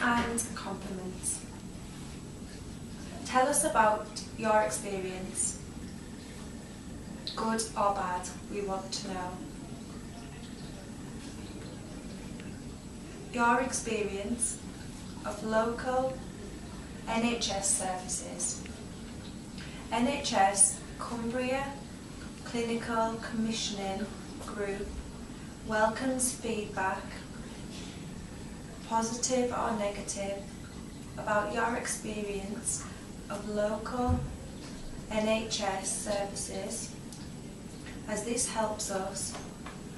and compliments. Tell us about your experience, good or bad, we want to know. Your experience of local NHS services. NHS Cumbria Clinical Commissioning Group welcomes feedback, positive or negative, about your experience of local NHS services, as this helps us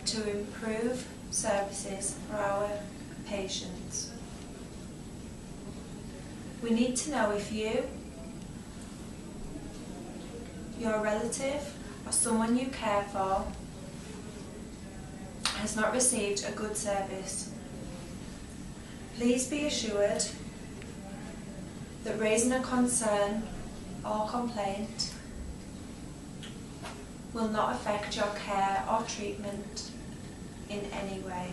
to improve services for our patients. We need to know if you, your relative, or someone you care for has not received a good service. Please be assured that raising a concern or complaint will not affect your care or treatment in any way.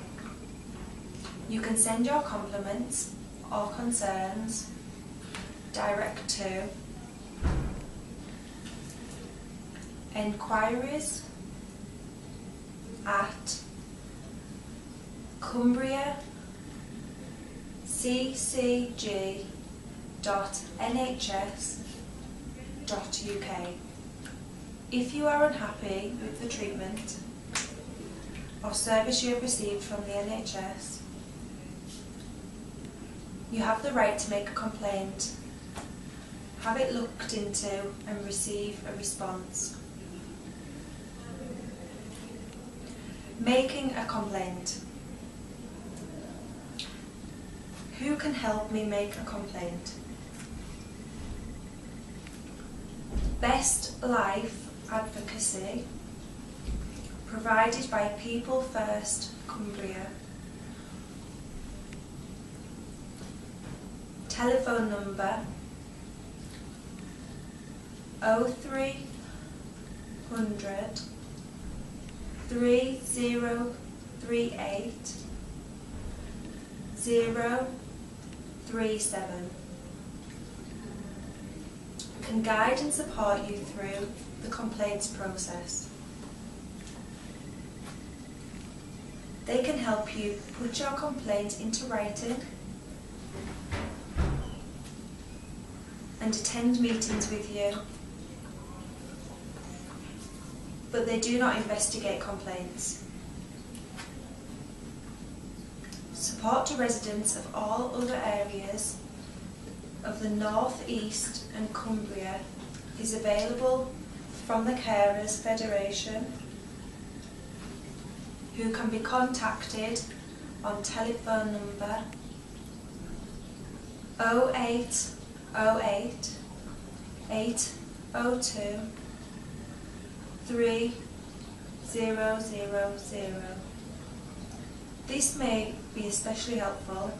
You can send your compliments or concerns direct to enquiries at Cumbria ccg.nhs.uk. If you are unhappy with the treatment or service you have received from the NHS, you have the right to make a complaint, have it looked into and receive a response. Making a complaint. Who can help me make a complaint? Best Life Advocacy, provided by People First Cumbria. Telephone number 0300 3038 037. Can guide and support you through the complaints process. They can help you put your complaint into writing and attend meetings with you, but they do not investigate complaints. Support to residents of all other areas of the North East and Cumbria is available from the Carers Federation, who can be contacted on telephone number 0808 802 3000. This may be especially helpful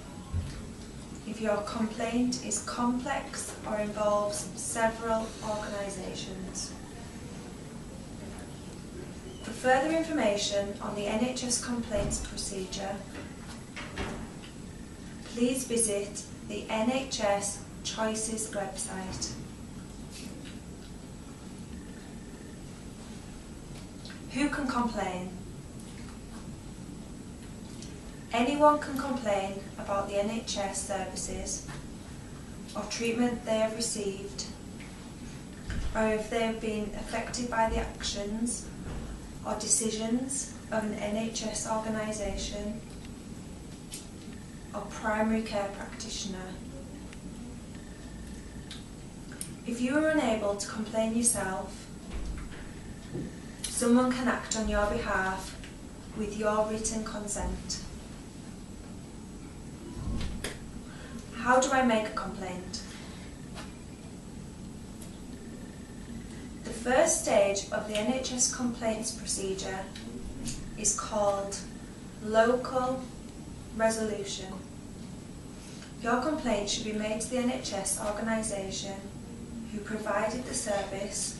if your complaint is complex or involves several organisations. For further information on the NHS complaints procedure, please visit the NHS Choices website. Who can complain? Anyone can complain about the NHS services or treatment they have received, or if they have been affected by the actions or decisions of an NHS organisation or primary care practitioner. If you are unable to complain yourself, someone can act on your behalf with your written consent. How do I make a complaint? The first stage of the NHS complaints procedure is called local resolution. Your complaint should be made to the NHS organisation who provided the service,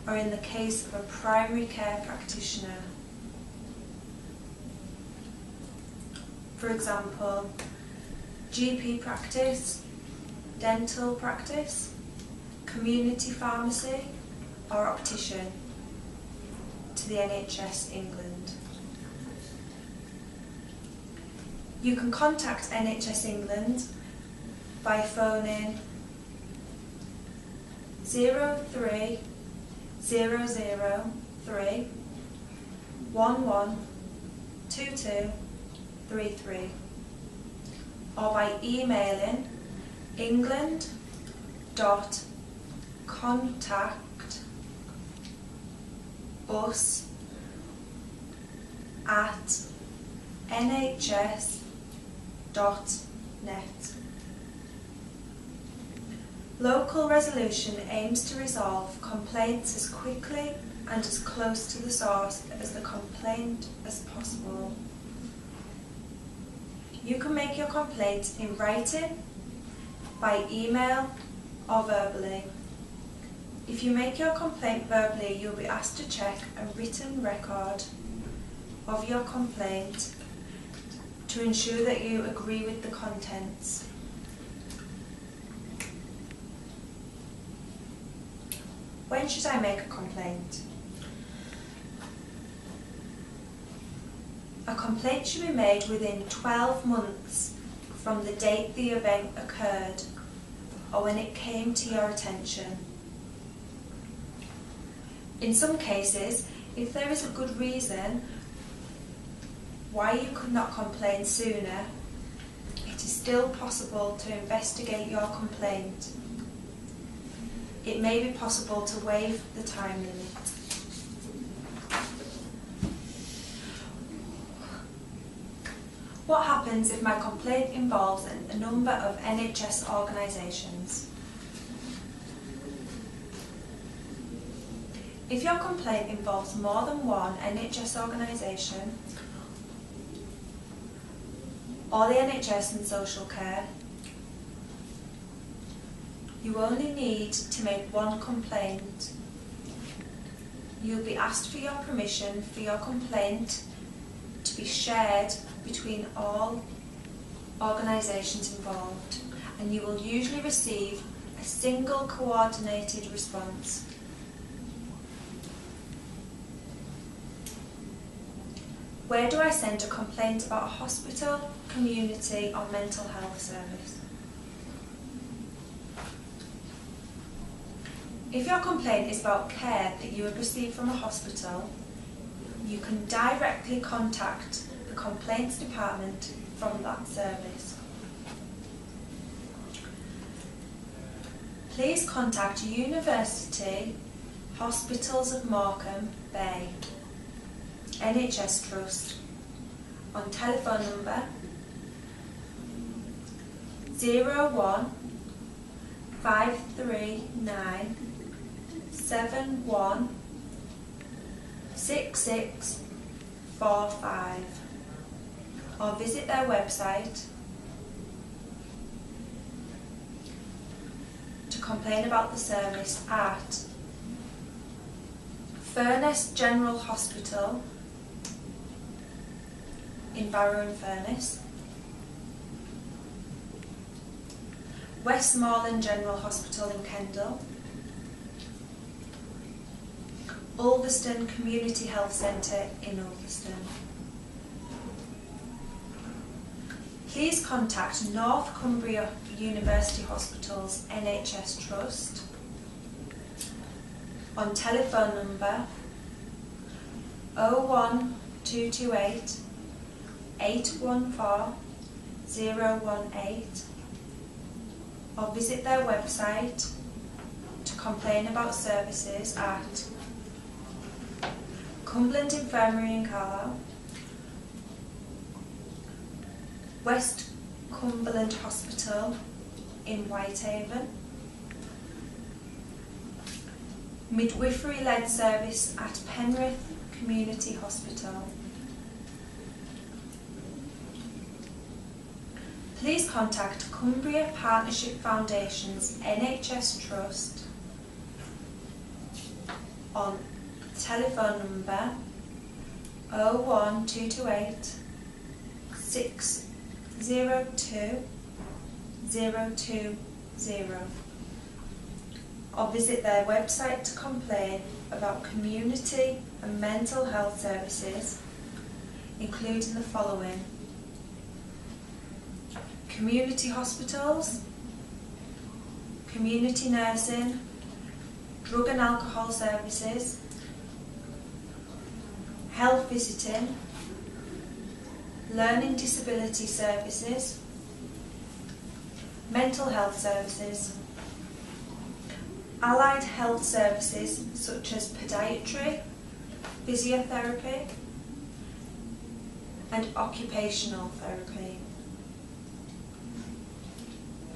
or in the case of a primary care practitioner. For example, GP practice, dental practice, community pharmacy or optician to the NHS England. You can contact NHS England by phoning 03003 112233 or by emailing england.contact@nhs.net. Local resolution aims to resolve complaints as quickly and as close to the source as the complaint as possible. You can make your complaint in writing, by email or verbally. If you make your complaint verbally, you'll be asked to check a written record of your complaint to ensure that you agree with the contents. When should I make a complaint? A complaint should be made within 12 months from the date the event occurred or when it came to your attention. In some cases, if there is a good reason why you could not complain sooner, it is still possible to investigate your complaint. It may be possible to waive the time limit. What happens if my complaint involves a number of NHS organisations? If your complaint involves more than one NHS organisation, or the NHS and social care, you only need to make one complaint. You'll be asked for your permission for your complaint to be shared between all organisations involved, and you will usually receive a single coordinated response. Where do I send a complaint about a hospital, community or mental health service? If your complaint is about care that you have received from a hospital, you can directly contact the complaints department from that service. Please contact University Hospitals of Morecambe Bay, NHS Trust, on telephone number 01539 716645 or visit their website to complain about the service at Furness General Hospital in Barrow and Furness, Westmoreland General Hospital in Kendal, Ulverston Community Health Centre in Ulverston. Please contact North Cumbria University Hospitals NHS Trust on telephone number 01228 814 018 or visit their website to complain about services at Cumberland Infirmary in Carlisle, West Cumberland Hospital in Whitehaven, midwifery-led service at Penrith Community Hospital. Please contact Cumbria Partnership Foundation's NHS Trust on telephone number 01228 602 020 or visit their website to complain about community and mental health services, including the following: community hospitals, community nursing, drug and alcohol services, health visiting, learning disability services, mental health services, allied health services such as podiatry, physiotherapy, and occupational therapy,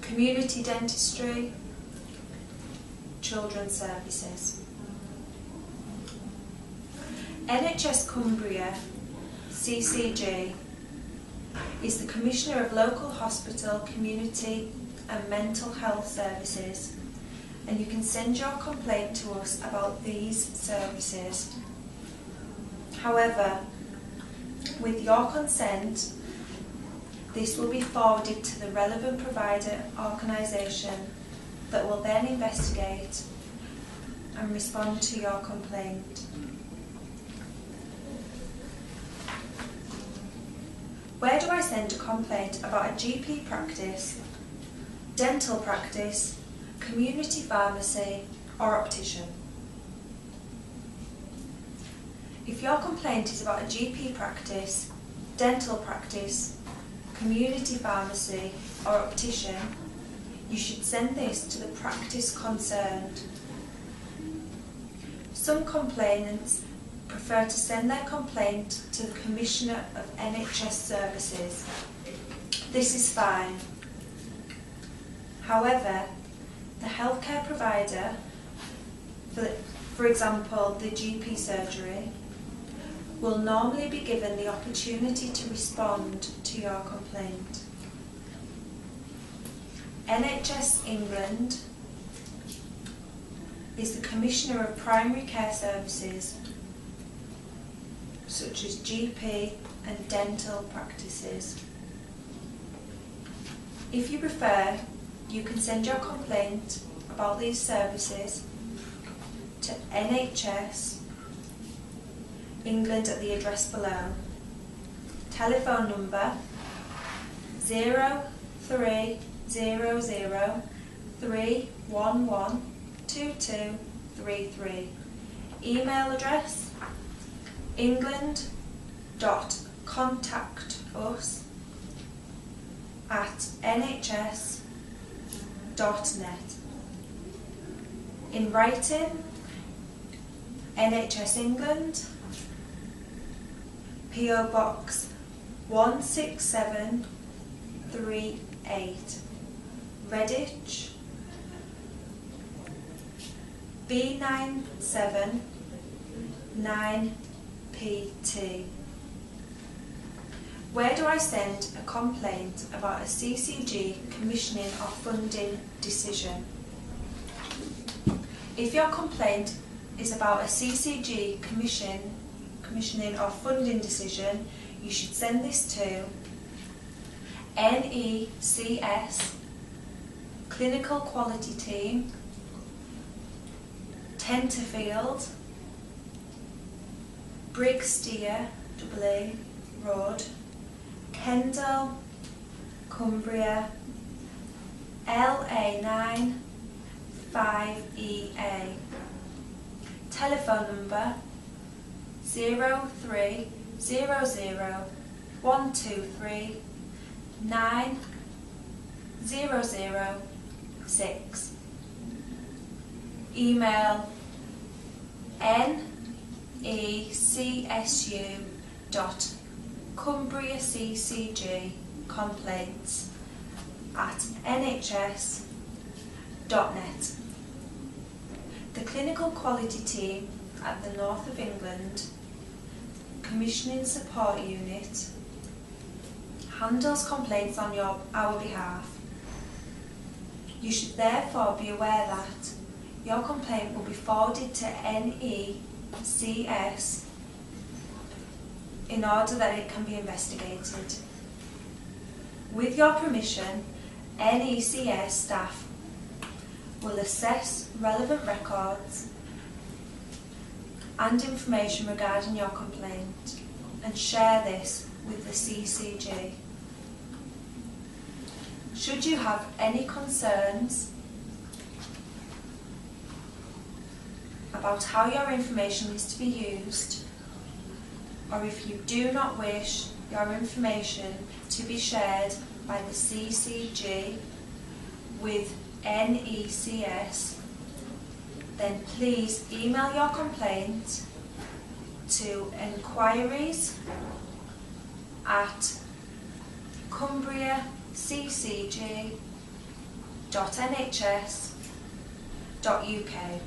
community dentistry, children's services. NHS Cumbria, CCG, is the Commissioner of Local Hospital, Community and Mental Health Services, and you can send your complaint to us about these services. However, with your consent, this will be forwarded to the relevant provider organisation that will then investigate and respond to your complaint. Where do I send a complaint about a GP practice, dental practice, community pharmacy or optician? If your complaint is about a GP practice, dental practice, community pharmacy or optician, you should send this to the practice concerned. Some complainants prefer to send their complaint to the Commissioner of NHS Services. This is fine. However, the healthcare provider, for example the GP surgery, will normally be given the opportunity to respond to your complaint. NHS England is the Commissioner of Primary Care Services, such as GP and dental practices. If you prefer, you can send your complaint about these services to NHS England at the address below. Telephone number 0300 311 2233. Email address england.contactus@nhs.net. In writing, NHS England, PO Box 16738, Redditch, B979PT. Where do I send a complaint about a CCG commissioning or funding decision? If your complaint is about a CCG commissioning or funding decision, you should send this to NECS Clinical Quality Team, Tenterfield, Brigsteer Road, Kendal, Cumbria, LA9 5EA. Telephone number 0300 123 9006. Email necccomplaints@nhs.net. The Clinical Quality Team at the North of England Commissioning Support Unit handles complaints on our behalf. You should therefore be aware that your complaint will be forwarded to NECS in order that it can be investigated. With your permission, NECS staff will assess relevant records and information regarding your complaint and share this with the CCG. Should you have any concerns about how your information is to be used, or if you do not wish your information to be shared by the CCG with NECS, then please email your complaint to cumbriaccg.nhs.uk.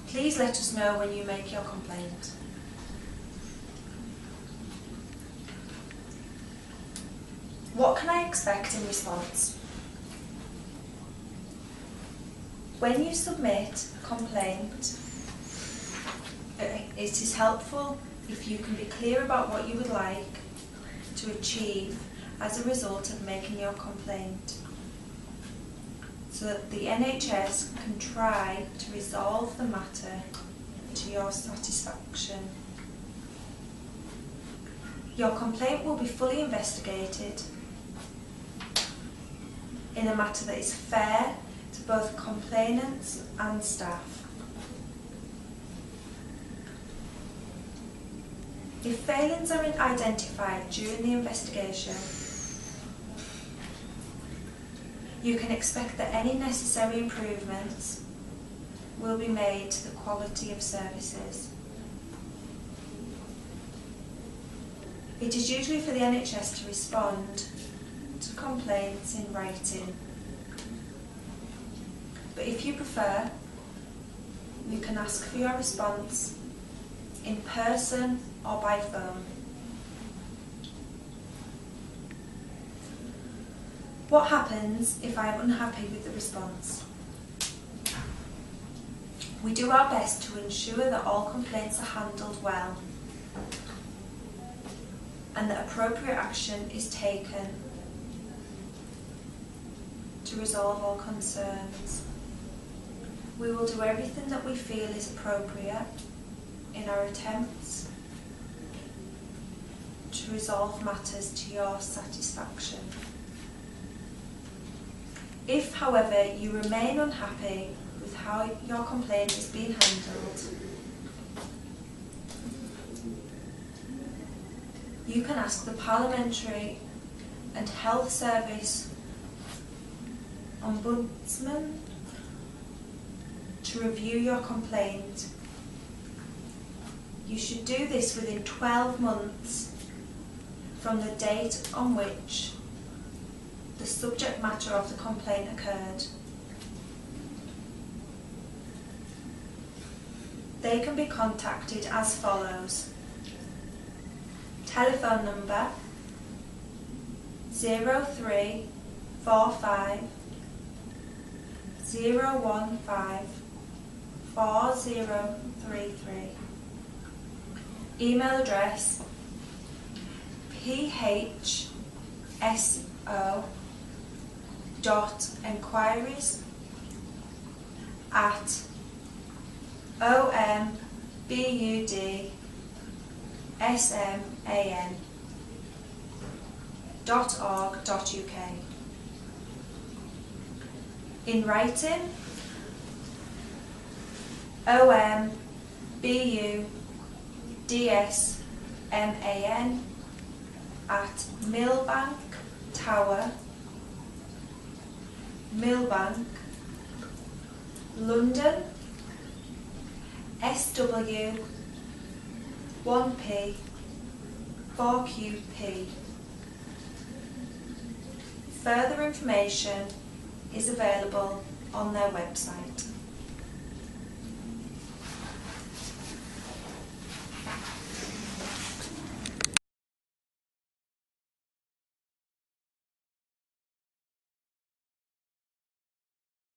Please let us know when you make your complaint. What can I expect in response? When you submit a complaint, it is helpful if you can be clear about what you would like to achieve as a result of making your complaint, so that the NHS can try to resolve the matter to your satisfaction. Your complaint will be fully investigated in a matter that is fair to both complainants and staff. If failings are identified during the investigation, you can expect that any necessary improvements will be made to the quality of services. It is usually for the NHS to respond to complaints in writing, but if you prefer, you can ask for your response in person or by phone. What happens if I am unhappy with the response? We do our best to ensure that all complaints are handled well and that appropriate action is taken to resolve all concerns. We will do everything that we feel is appropriate in our attempts to resolve matters to your satisfaction. If, however, you remain unhappy with how your complaint is being handled, you can ask the Parliamentary and Health Service Ombudsman to review your complaint. You should do this within 12 months from the date on which the subject matter of the complaint occurred. They can be contacted as follows. Telephone number 0345 015 4033. Email address phh@ombudsan.org.uk. In writing, ombudsman@Millbank Tower, Millbank, London, SW 1P 4QP. Further information is available on their website.